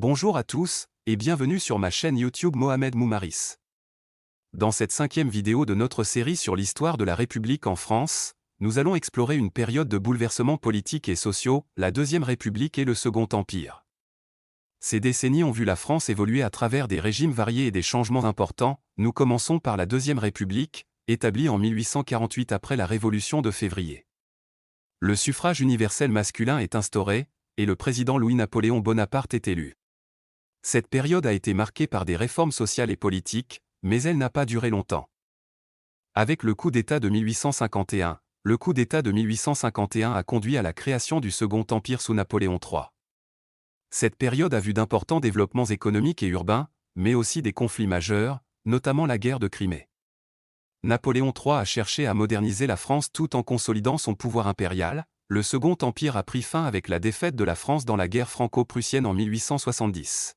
Bonjour à tous, et bienvenue sur ma chaîne YouTube Mohamed Moumaris. Dans cette 5e vidéo de notre série sur l'histoire de la République en France, nous allons explorer une période de bouleversements politiques et sociaux, la Deuxième République et le Second Empire. Ces décennies ont vu la France évoluer à travers des régimes variés et des changements importants. Nous commençons par la Deuxième République, établie en 1848 après la Révolution de février. Le suffrage universel masculin est instauré, et le président Louis-Napoléon Bonaparte est élu. Cette période a été marquée par des réformes sociales et politiques, mais elle n'a pas duré longtemps. Avec le coup d'État de 1851, le coup d'État de 1851 a conduit à la création du Second Empire sous Napoléon III. Cette période a vu d'importants développements économiques et urbains, mais aussi des conflits majeurs, notamment la guerre de Crimée. Napoléon III a cherché à moderniser la France tout en consolidant son pouvoir impérial. Le Second Empire a pris fin avec la défaite de la France dans la guerre franco-prussienne en 1870.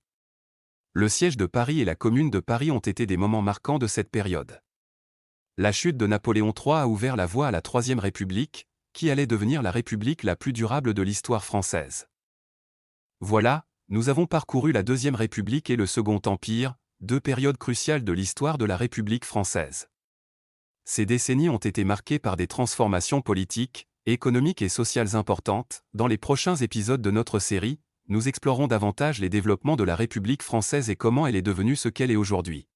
Le siège de Paris et la Commune de Paris ont été des moments marquants de cette période. La chute de Napoléon III a ouvert la voie à la Troisième République, qui allait devenir la République la plus durable de l'histoire française. Voilà, nous avons parcouru la Deuxième République et le Second Empire, deux périodes cruciales de l'histoire de la République française. Ces décennies ont été marquées par des transformations politiques, économiques et sociales importantes. Dans les prochains épisodes de notre série, nous explorons davantage les développements de la République française et comment elle est devenue ce qu'elle est aujourd'hui.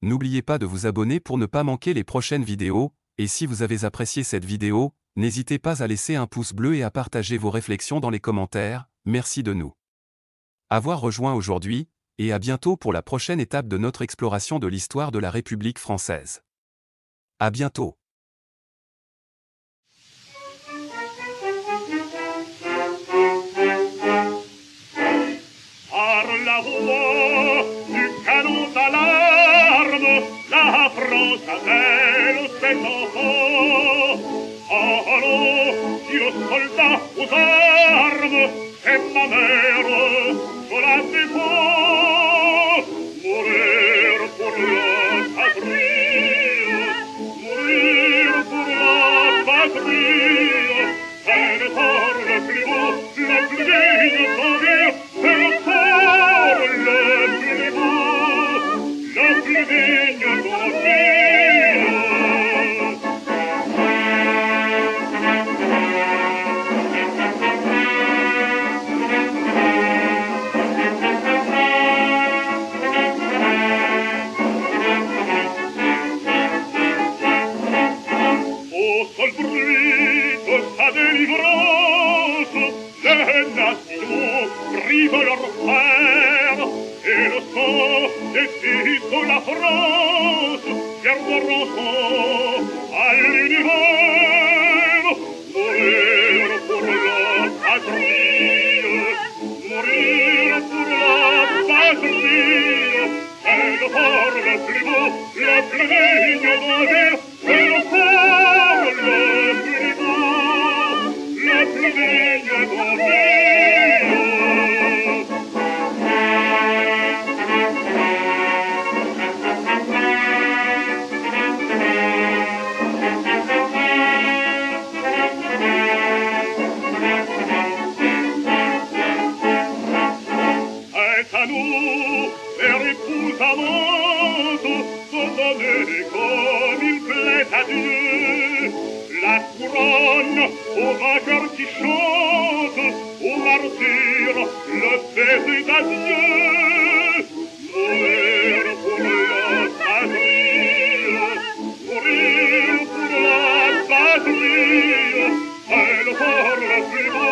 N'oubliez pas de vous abonner pour ne pas manquer les prochaines vidéos, et si vous avez apprécié cette vidéo, n'hésitez pas à laisser un pouce bleu et à partager vos réflexions dans les commentaires. Merci de nous avoir rejoints aujourd'hui, et à bientôt pour la prochaine étape de notre exploration de l'histoire de la République française. À bientôt. La voix du canon d'alarme, la France appelle ses enfants. Allons, dit le soldat aux armes, c'est ma mère, je la défends. Mourir pour la patrie, mourir pour la patrie, c'est le corps le plus beau, le plus digne d'envie, c'est le corps le plus beau, le plus digne d'envie. Au seul bruit de sa délivrance, les nations privent leur frère, et le sang décide la France, sert de rançon à l'univers. Mourir pour la patrie, mourir pour la patrie, c'est le corps le plus beau, le plus digne d'envie, c'est le corps le plus beau, le plus digne d'envie. C'est à nous, père épouse amante, de donner comme il plaît à Dieu la couronne aux vainqueurs qui chantent, aux martyrs le baiser d'adieu. Mourir pour la patrie, mourir pour la patrie, c'est le corps le plus beau,